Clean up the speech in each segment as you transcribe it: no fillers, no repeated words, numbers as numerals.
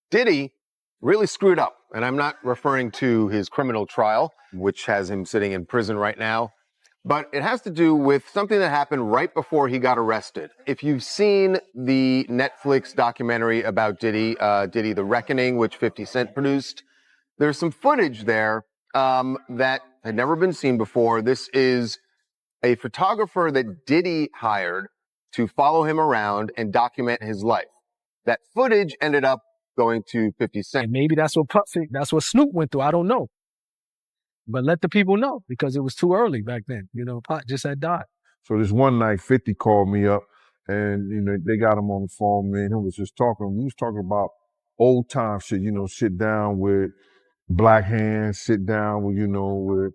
Diddy really screwed up, and I'm not referring to his criminal trial, which has him sitting in prison right now, but it has to do with something that happened right before he got arrested. If you've seen the Netflix documentary about Diddy, Diddy The Reckoning, which 50 Cent produced, there's some footage there that had never been seen before. This is a photographer that Diddy hired to follow him around and document his life. That footage ended up going to 50 Cent. And maybe that's what Snoop went through. I don't know. But let the people know, because it was too early back then. You know, Pac just had died. So this one night, 50 called me up and, you know, they got him on the phone, man. He was just talking. We was talking about old time shit, you know, sit down with Black Hands, sit down with, you know,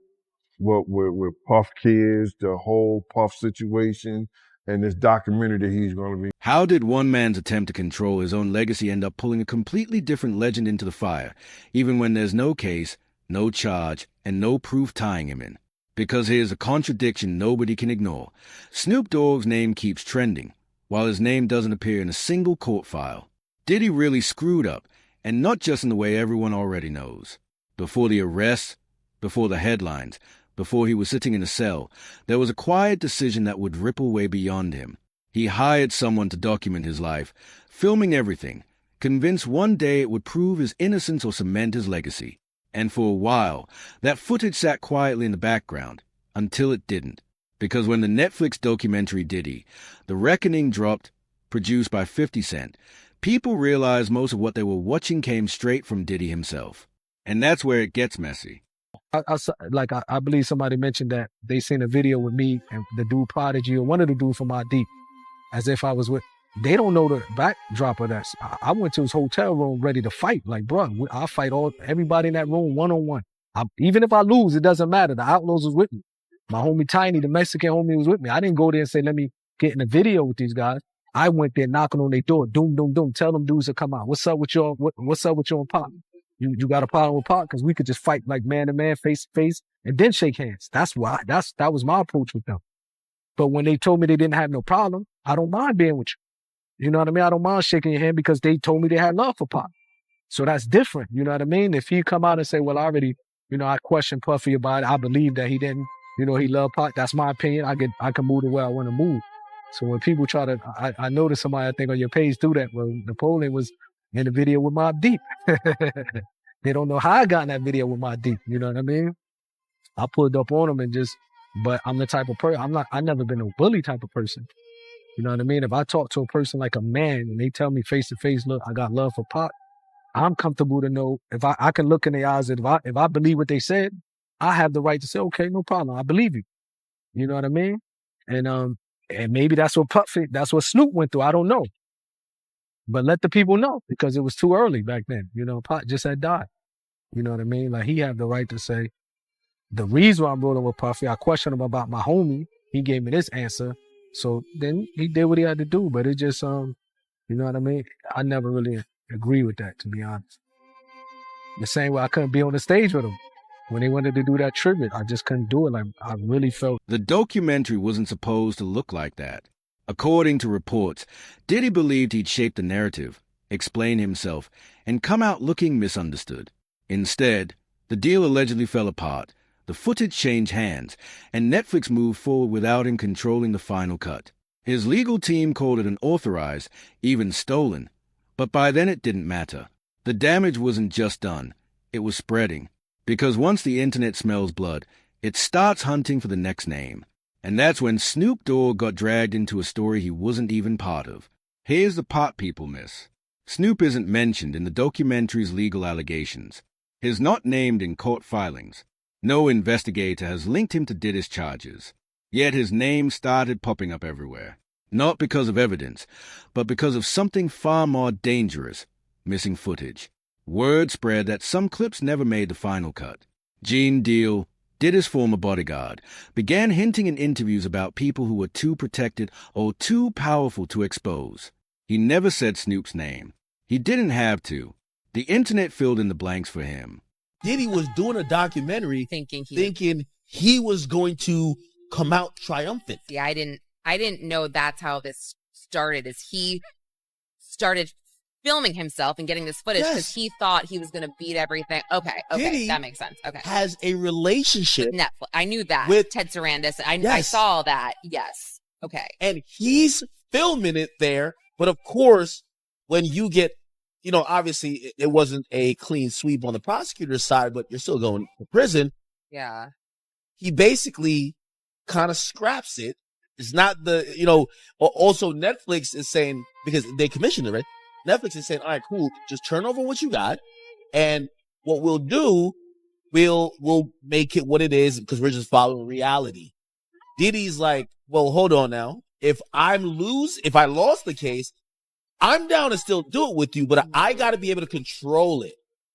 with Puff Kids, the whole Puff situation, and this documentary that he's going to be. How did one man's attempt to control his own legacy end up pulling a completely different legend into the fire, even when there's no case, no charge, and no proof tying him in? Because here's a contradiction nobody can ignore. Snoop Dogg's name keeps trending, while his name doesn't appear in a single court file. Diddy really screwed up, and not just in the way everyone already knows. Before the arrests, before the headlines, before he was sitting in a cell, there was a quiet decision that would ripple way beyond him. He hired someone to document his life, filming everything, convinced one day it would prove his innocence or cement his legacy. And for a while, that footage sat quietly in the background, until it didn't. Because when the Netflix documentary Diddy, The Reckoning, dropped, produced by 50 Cent, people realized most of what they were watching came straight from Diddy himself. And that's where it gets messy. I believe somebody mentioned that they seen a video with me and the dude Prodigy, or one of the dudes from My Deep, as if I was with. They don't know the backdrop of that. I went to his hotel room ready to fight. Like, bro, I'll fight everybody in that room one-on-one. Even if I lose, it doesn't matter. The Outlaws was with me. My homie Tiny, the Mexican homie, was with me. I didn't go there and say, let me get in a video with these guys. I went there knocking on their door, doom, doom, doom. Tell them dudes to come out. What's up with y'all? What's up with y'all and Pop? You got a problem with Pop? Because we could just fight like man to man, face to face, and then shake hands. That was my approach with them. But when they told me they didn't have no problem, I don't mind being with you. You know what I mean? I don't mind shaking your hand because they told me they had love for Pop. So that's different. You know what I mean? If he come out and say, well, I already, I questioned Puffy about it. I believe that he didn't, he loved Pop. That's my opinion. I can move the way I want to move. So when people try to, I noticed somebody, I think on your page do that. Well, Napoleon was in the video with Mobb Deep. They don't know how I got in that video with Mobb Deep. You know what I mean? I pulled up on him but I'm the type of person, I've never been a bully type of person. You know what I mean? If I talk to a person like a man and they tell me face to face, look, I got love for Pop, I'm comfortable to know if I can look in their eyes and if I believe what they said, I have the right to say, okay, no problem. I believe you. You know what I mean? And maybe that's what Snoop went through. I don't know. But let the people know, because it was too early back then. Pop just had died. You know what I mean? Like, he had the right to say, the reason why I'm rolling with Puffy, I questioned him about my homie. He gave me this answer. So then he did what he had to do. But it just, you know what I mean? I never really agree with that, to be honest. The same way I couldn't be on the stage with him. When they wanted to do that tribute, I just couldn't do it. Like, I really felt. The documentary wasn't supposed to look like that. According to reports, Diddy believed he'd shape the narrative, explain himself, and come out looking misunderstood. Instead, the deal allegedly fell apart, the footage changed hands, and Netflix moved forward without him controlling the final cut. His legal team called it unauthorized, even stolen. But by then it didn't matter. The damage wasn't just done, it was spreading. Because once the internet smells blood, it starts hunting for the next name. And that's when Snoop Dogg got dragged into a story he wasn't even part of. Here's the part people miss. Snoop isn't mentioned in the documentary's legal allegations. He's not named in court filings. No investigator has linked him to Diddy's charges. Yet his name started popping up everywhere. Not because of evidence, but because of something far more dangerous: missing footage. Word spread that some clips never made the final cut. Gene Deal, Diddy's former bodyguard, began hinting in interviews about people who were too protected or too powerful to expose. He never said Snoop's name. He didn't have to. The internet filled in the blanks for him. Diddy was doing a documentary thinking he was going to come out triumphant. See, I didn't know that's how this started, is he started filming himself and getting this footage because Yes. he thought he was going to beat everything. Okay, Diddy that makes sense. Okay. has a relationship With Netflix. I knew that. with- Ted Sarandis. I Yes. saw that. Yes. Okay. and he's filming it there. But of course, when you get, obviously it wasn't a clean sweep on the prosecutor's side, but you're still going to prison. Yeah. He basically kind of scraps it. It's not also Netflix is saying, because they commissioned it, right? Netflix is saying, all right, cool, just turn over what you got. And what we'll do, we'll make it what it is because we're just following reality. Diddy's like, well, hold on now. If I lost the case, I'm down to still do it with you, but I got to be able to control it.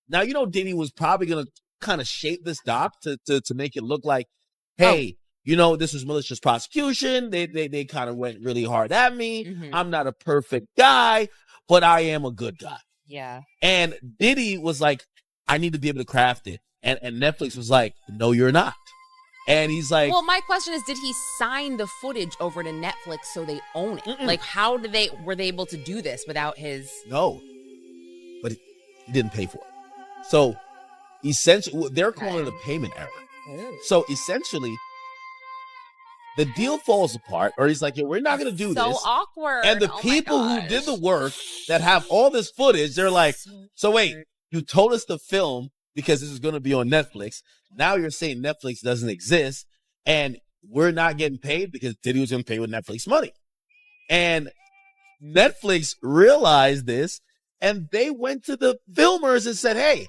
Now, Diddy was probably going to kind of shape this doc to make it look like, hey, this was malicious prosecution. They kind of went really hard at me. Mhm. I'm not a perfect guy, but I am a good guy. Yeah. And Diddy was like, I need to be able to craft it. And Netflix was like, no, you're not. And he's like, Well, my question is, did he sign the footage over to Netflix so they own it? Mm-mm. Like, were they able to do this without his? no, but he didn't pay for it. So essentially, they're calling it a payment error. So essentially, the deal falls apart, or he's like, yeah, we're not going to do So this. awkward. And the Oh my people who gosh. did the work that have all this footage, they're like, so wait, you told us to film because this is going to be on Netflix. Now you're saying Netflix doesn't exist and we're not getting paid because Diddy was going to pay with Netflix money. And Netflix realized this and they went to the filmers and said, hey.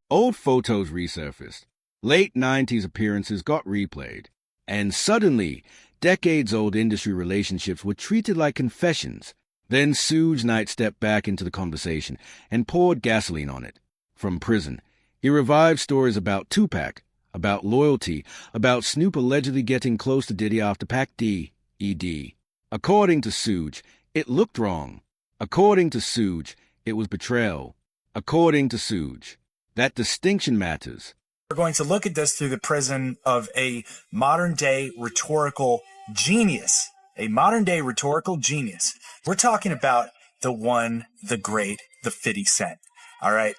Old photos resurfaced. Late 90s appearances got replayed. And suddenly, decades-old industry relationships were treated like confessions. Then Suge Knight stepped back into the conversation and poured gasoline on it. From prison, he revived stories about Tupac, about loyalty, about Snoop allegedly getting close to Diddy after Pac D, ED. According to Suge, it looked wrong. According to Suge, it was betrayal. According to Suge, that distinction matters. We're going to look at this through the prism of a modern-day rhetorical genius. A modern-day rhetorical genius. We're talking about the one, the great, the 50 Cent. All right.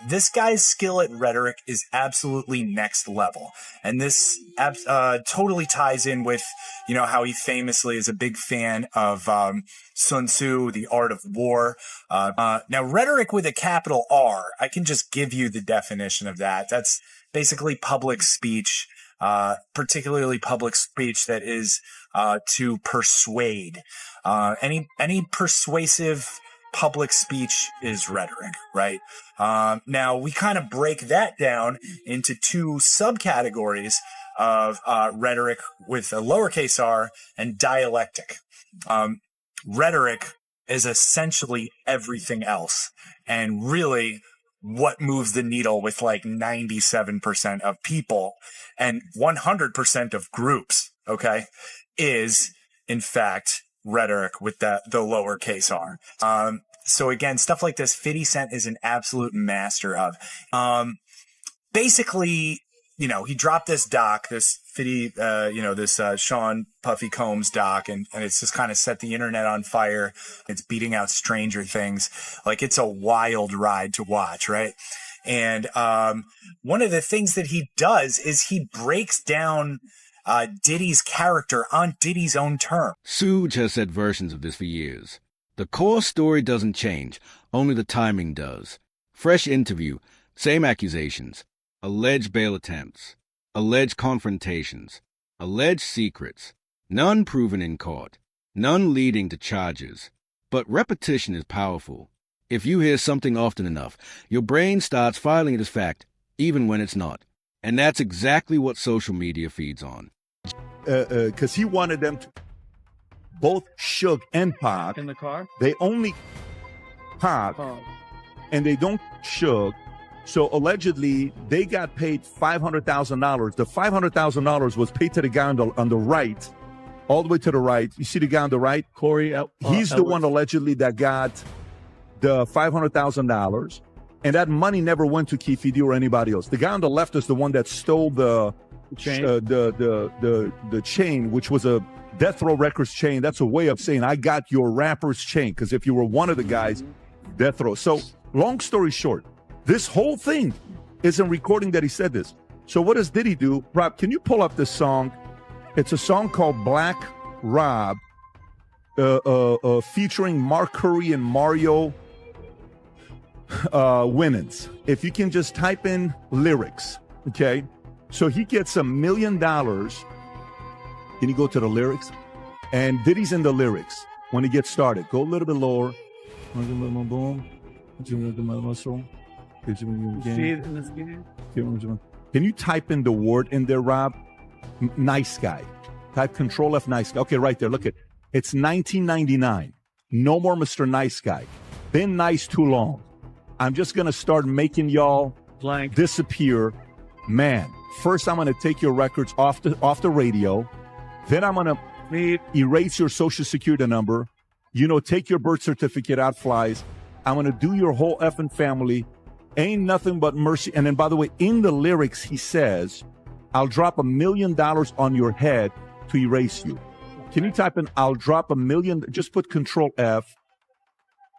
This guy's skill at rhetoric is absolutely next level. And this totally ties in with, how he famously is a big fan of Sun Tzu, The Art of War. Now, rhetoric with a capital R, I can just give you the definition of that. That's basically public speech, particularly public speech that is to persuade. Any persuasive public speech is rhetoric, right? Now, we kind of break that down into two subcategories of rhetoric with a lowercase r and dialectic. Rhetoric is essentially everything else. And really, what moves the needle with like 97% of people and 100% of groups, okay, is in fact rhetoric with the lowercase r. So again, stuff like this, 50 Cent is an absolute master of. Basically, he dropped this doc, this 50, this Sean Puffy Combs doc, and it's just kind of set the internet on fire. It's beating out Stranger Things. Like, it's a wild ride to watch, right? And one of the things that he does is he breaks down Diddy's character on Diddy's own terms. Suge has said versions of this for years. The core story doesn't change, only the timing does. Fresh interview, same accusations, alleged bail attempts, alleged confrontations, alleged secrets, none proven in court, none leading to charges. But repetition is powerful. If you hear something often enough, your brain starts filing it as fact, even when it's not. And that's exactly what social media feeds on. Because he wanted them to, both Suge and Pac. In the car? They only Pac, and they don't Suge. So allegedly, they got paid $500,000. The $500,000 was paid to the guy on the right, all the way to the right. You see the guy on the right? Corey. He's the one allegedly that got the $500,000. And that money never went to Keefe D or anybody else. The guy on the left is the one that stole the chain, the chain, which was a Death Row Records chain. That's a way of saying I got your rapper's chain. Because if you were one of the guys, Death Row. So long story short, this whole thing is a recording that he said this. So what does Diddy do? Rob, can you pull up this song? It's a song called Black Rob, featuring Mark Curry and Mario Winans. If you can just type in lyrics, okay? So he gets $1 million. Can you go to the lyrics? And Diddy's in the lyrics when he gets started. Go a little bit lower. Can you type in the word in there, Rob? Nice guy. Type Control F, nice guy. Okay, right there. Look at it. It's 1999. No more Mr. Nice Guy. Been nice too long. I'm just going to start making y'all blank disappear. Man, first I'm going to take your records off the radio. Then I'm going to erase your social security number. You know, take your birth certificate out, flies. I'm going to do your whole effing family. Ain't nothing but mercy. And then, by the way, in the lyrics, he says, I'll drop $1 million on your head to erase you. Can you type in, I'll drop $1 million, just put Control F.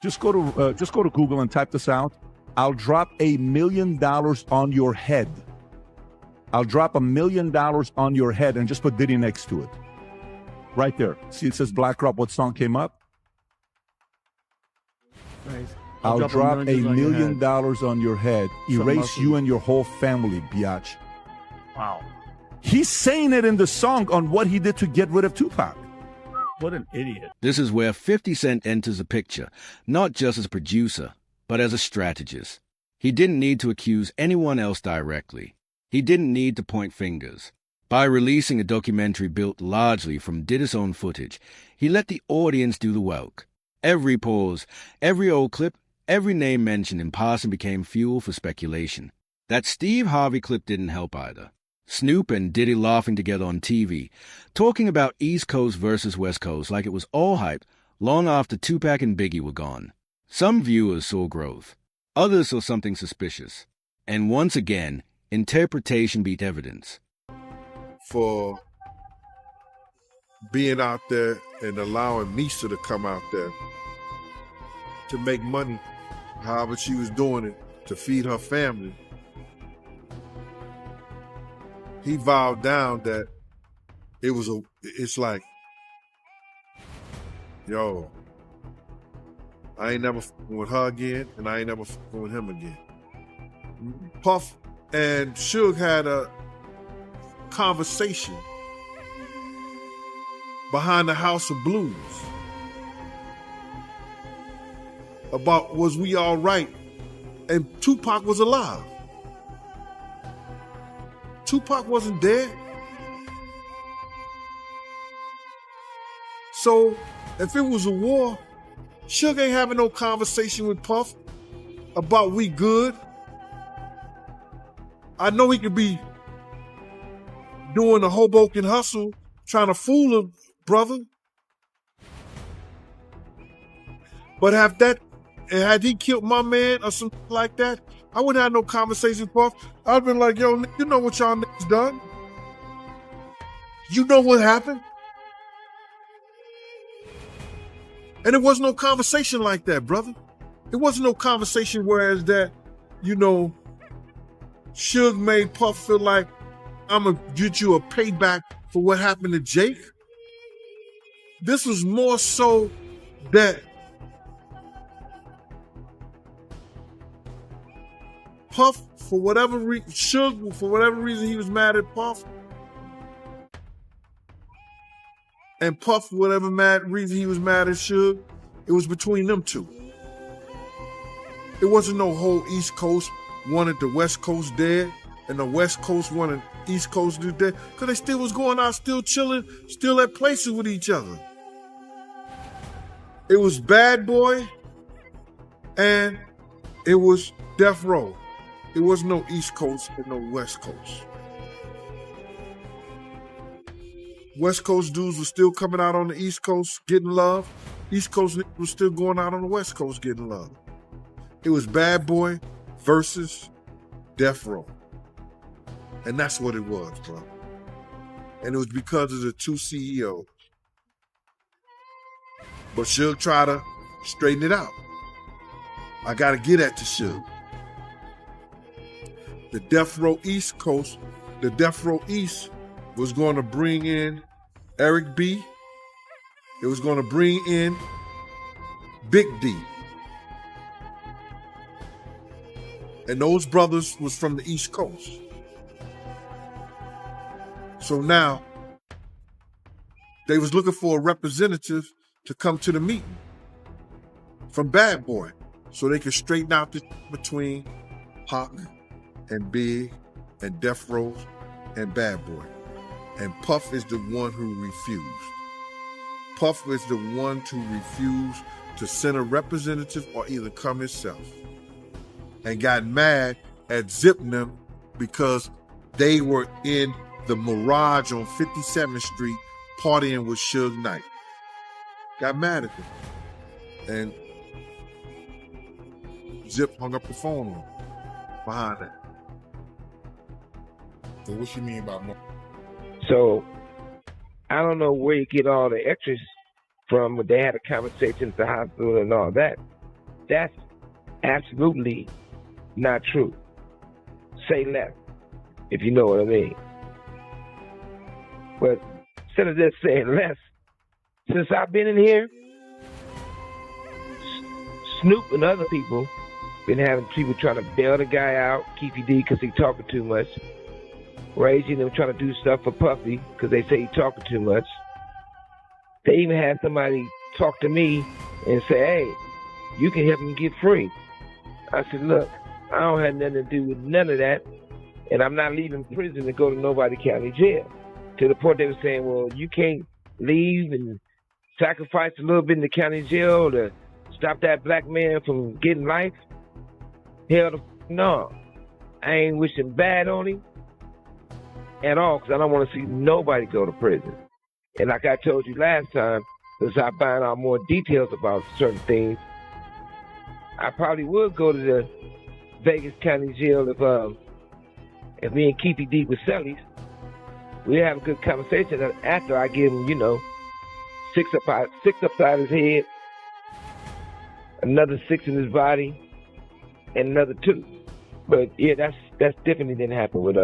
Just go to Google and type this out. I'll drop $1 million on your head. I'll drop $1 million on your head and just put Diddy next to it. Right there. See, it says Black Rob. What song came up? Nice. I'll drop $1 million on your head. Erase you and your whole family, biatch. Wow. He's saying it in the song on what he did to get rid of Tupac. What an idiot. This is where 50 Cent enters the picture, not just as a producer, but as a strategist. He didn't need to accuse anyone else directly. He didn't need to point fingers. By releasing a documentary built largely from Diddy's own footage, he let the audience do the work. Every pause, every old clip, every name mentioned in passing became fuel for speculation. That Steve Harvey clip didn't help either. Snoop and Diddy laughing together on TV, talking about East Coast versus West Coast like it was all hype long after Tupac and Biggie were gone. Some viewers saw growth. Others saw something suspicious. And once again, interpretation beat evidence. For being out there and allowing Misa to come out there to make money, however she was doing it, to feed her family. He vowed down that it's like, yo, I ain't never fucking with her again, and I ain't never fucking with him again. Puff and Suge had a conversation behind the House of Blues about was we all right, and Tupac was alive. Tupac wasn't dead. So if it was a war, Suge ain't having no conversation with Puff about we good. I know he could be doing the Hoboken hustle, trying to fool a brother. But had he killed my man or something like that, I wouldn't have no conversation with Puff. I'd been like, yo, you know what y'all niggas done? You know what happened? And it wasn't no conversation like that, brother. It wasn't no conversation whereas that, you know, Suge made Puff feel like I'm gonna get you a payback for what happened to Jake. This was more so that Puff, for whatever reason, Suge, for whatever reason, he was mad at Puff. And Puff, for whatever reason he was mad at Suge, it was between them two. It wasn't no whole East Coast wanted the West Coast dead, and the West Coast wanted East Coast to dead, because they still was going out, still chilling, still at places with each other. It was Bad Boy, and it was Death Row. It was no East Coast and no West Coast. West Coast dudes were still coming out on the East Coast getting love. East Coast was still going out on the West Coast getting love. It was Bad Boy versus Death Row. And that's what it was, bro. And it was because of the two CEOs. But Suge tried to straighten it out. I got to get at the Suge. The Death Row East Coast, the Death Row East was going to bring in Eric B. It was going to bring in Big D. And those brothers was from the East Coast. So now, they was looking for a representative to come to the meeting from Bad Boy so they could straighten out the between Pac and Big and Death Row and Bad Boy. And Puff is the one who refused. Puff is the one to refuse to send a representative or either come himself. And got mad at Zip and them because they were in the Mirage on 57th Street partying with Suge Knight. Got mad at them. And Zip hung up the phone on him behind that. So what you mean by more? So I don't know where you get all the extras from when they had a conversation at the hospital and all that. That's absolutely not true. Say less, if you know what I mean. But instead of just saying less, since I've been in here, Snoop and other people been having people trying to bail the guy out, Keefy D, because he talking too much. Raising them trying to do stuff for Puffy because they say he talking too much. They even had somebody talk to me and say, hey, you can help him get free. I said, look, I don't have nothing to do with none of that, and I'm not leaving prison to go to nobody county jail. To the point they were saying, well, you can't leave and sacrifice a little bit in the county jail to stop that black man from getting life. Hell no. I ain't wishing bad on him at all because I don't want to see nobody go to prison. And like I told you last time, as I find out more details about certain things, I probably would go to the Vegas County Jail if me and Keefy D with Sellies. We have a good conversation after I give him, six upside his head, another 6 in his body, and another 2. But yeah, that's definitely didn't happen with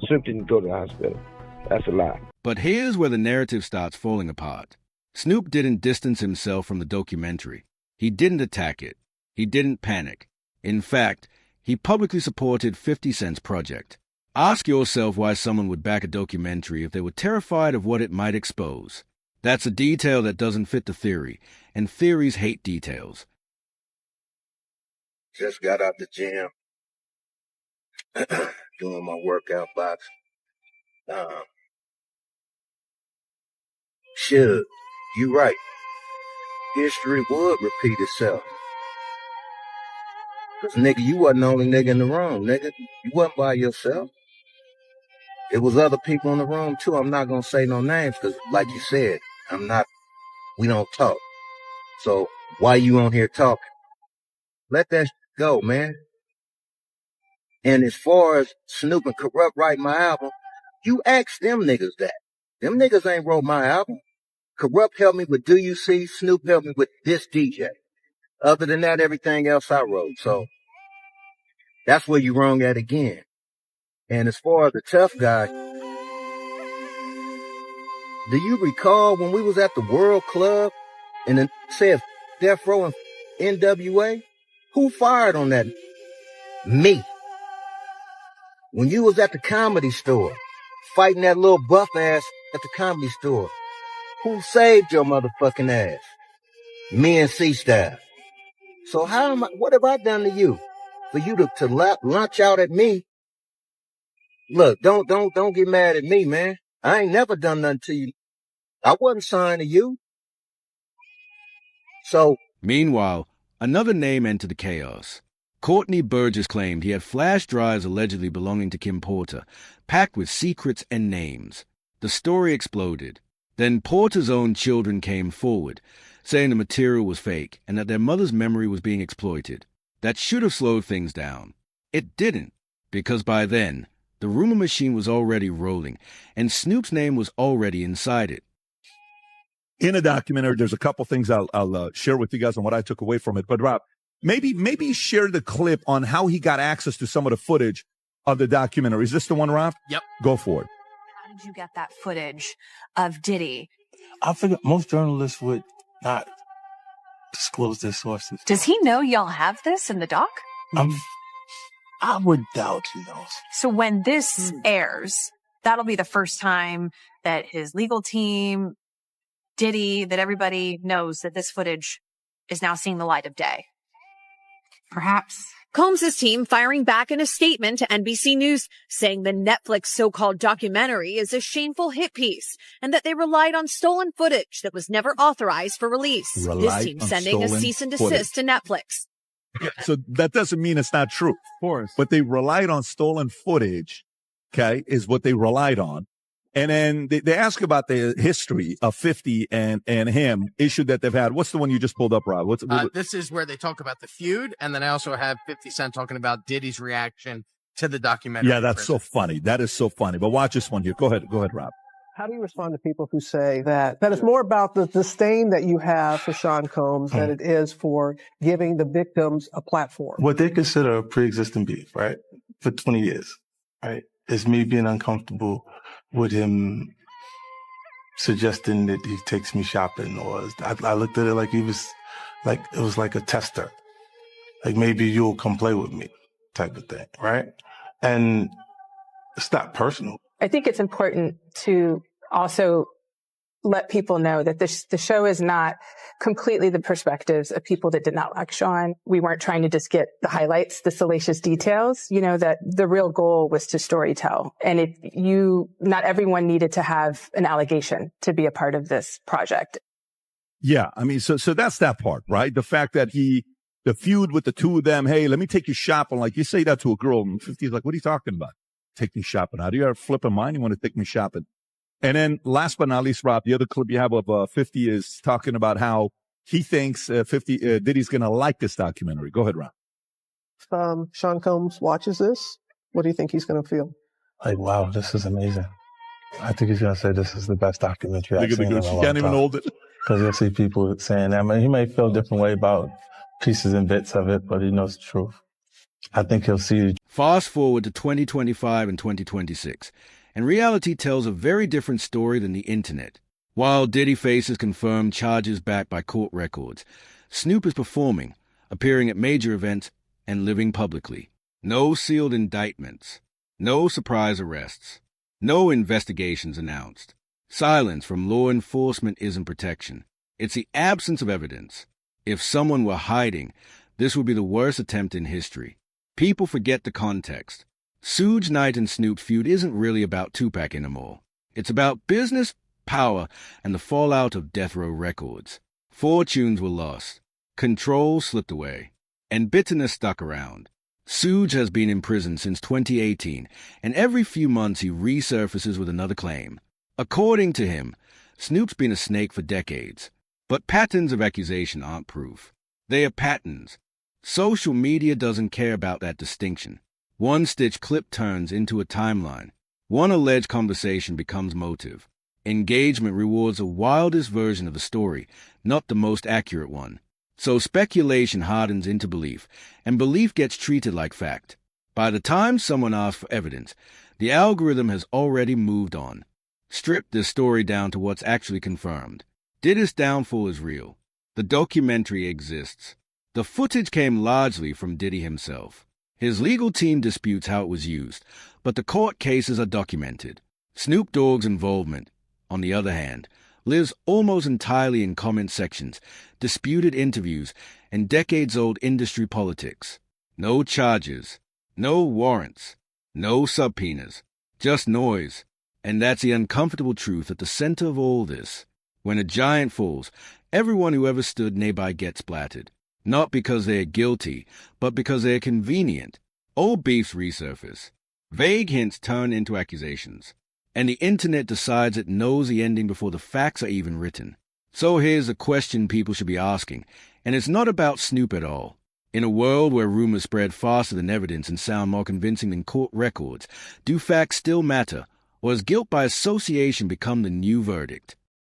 Snoop didn't go to the hospital. That's a lie. But here's where the narrative starts falling apart. Snoop didn't distance himself from the documentary. He didn't attack it. He didn't panic. In fact, he publicly supported 50 Cent's project. Ask yourself why someone would back a documentary if they were terrified of what it might expose. That's a detail that doesn't fit the theory, and theories hate details. Just got out the gym, doing my workout box. Suge, you right. History would repeat itself. Cause nigga, you wasn't the only nigga in the room, nigga. You wasn't by yourself. It was other people in the room too. I'm not gonna say no names cause like you said, we don't talk. So why you on here talking? Let that go, man. And as far as Snoop and Corrupt writing my album, you ask them niggas that. Them niggas ain't wrote my album. Corrupt helped me with Do You See? Snoop helped me with This DJ. Other than that, everything else I wrote. So that's where you wrong at again. And as far as the tough guy, do you recall when we was at the World Club and it said Death Row and NWA? Who fired on that? Me. When you was at the Comedy Store, fighting that little buff ass at the Comedy Store, who saved your motherfucking ass? Me and C-Style. So what have I done to you? For you to launch out at me? Look, don't get mad at me, man. I ain't never done nothing to you. I wasn't signed to you. So. Meanwhile, another name entered the chaos. Courtney Burgess claimed he had flash drives allegedly belonging to Kim Porter, packed with secrets and names. The story exploded. Then Porter's own children came forward, saying the material was fake and that their mother's memory was being exploited. That should have slowed things down. It didn't, because by then, the rumor machine was already rolling, and Snoop's name was already inside it. in a documentary, there's a couple things I'll share with you guys on what I took away from it. But Rob, maybe share the clip on how he got access to some of the footage of the documentary. Is this the one, Rob? Yep. Go for it. How did you get that footage of Diddy? I figure most journalists would not disclose their sources. Does he know y'all have this in the doc? I would doubt he knows. So when this airs, that'll be the first time that his legal team, Diddy, that everybody knows that this footage is now seeing the light of day. Perhaps. Combs' team firing back in a statement to NBC News, saying the Netflix so-called documentary is a shameful hit piece and that they relied on stolen footage that was never authorized for release. His team sending a cease and desist to Netflix. Yeah, so that doesn't mean it's not true. Of course. But they relied on stolen footage, okay, is what they relied on. And then they ask about the history of 50 and him, issue that they've had. What's the one you just pulled up, Rob? This is where they talk about the feud, and then I also have 50 Cent talking about Diddy's reaction to the documentary. Yeah, that's so funny. That is so funny. But watch this one here. Go ahead, Rob. How do you respond to people who say that it's more about the disdain that you have for Sean Combs than it is for giving the victims a platform? What they consider a pre-existing beef, right, for 20 years, right, is me being uncomfortable with him suggesting that he takes me shopping, or I looked at it like it was like a tester, like maybe you'll come play with me type of thing, right? And it's not personal. I think it's important to also let people know that the show is not completely the perspectives of people that did not like Sean. We weren't trying to just get the highlights, the salacious details, that the real goal was to storytell. And not everyone needed to have an allegation to be a part of this project. Yeah, I mean, so that's that part, right? The fact that the feud with the two of them, hey, let me take you shopping. Like you say that to a girl in 50s, like, what are you talking about? Take me shopping. How do you have a flipping mind? You want to take me shopping? And then last but not least, Rob, the other clip you have of 50 is talking about how he thinks Diddy's going to like this documentary. Go ahead, Rob. If Sean Combs watches this, what do you think he's going to feel? Like, wow, this is amazing. I think he's going to say this is the best documentary I've seen in a long time. Can't even hold it. Because you'll see people saying that. I mean, he may feel a different way about pieces and bits of it, but he knows the truth. I think he'll see. Fast forward to 2025 and 2026, and reality tells a very different story than the internet. While Diddy faces confirmed charges backed by court records, Snoop is performing, appearing at major events, and living publicly. No sealed indictments, no surprise arrests, no investigations announced. Silence from law enforcement isn't protection. It's the absence of evidence. If someone were hiding, this would be the worst attempt in history. People forget the context. Suge Knight and Snoop's feud isn't really about Tupac anymore. It's about business, power, and the fallout of Death Row Records. Fortunes were lost. Control slipped away. And bitterness stuck around. Suge has been in prison since 2018, and every few months he resurfaces with another claim. According to him, Snoop's been a snake for decades. But patterns of accusation aren't proof. They are patterns. Social media doesn't care about that distinction. One stitch clip turns into a timeline. One alleged conversation becomes motive. Engagement rewards the wildest version of the story, not the most accurate one. So speculation hardens into belief, and belief gets treated like fact. By the time someone asks for evidence, the algorithm has already moved on. Strip this story down to what's actually confirmed. Diddy's downfall is real. The documentary exists. The footage came largely from Diddy himself. His legal team disputes how it was used, but the court cases are documented. Snoop Dogg's involvement, on the other hand, lives almost entirely in comment sections, disputed interviews, and decades-old industry politics. No charges, no warrants, no subpoenas, just noise. And that's the uncomfortable truth at the center of all this. When a giant falls, everyone who ever stood nearby gets splattered. Not because they're guilty, but because they're convenient. Old beefs resurface. Vague hints turn into accusations. And the internet decides it knows the ending before the facts are even written. So here's a question people should be asking, and it's not about Snoop at all. In a world where rumors spread faster than evidence and sound more convincing than court records, do facts still matter, or has guilt by association become the new verdict?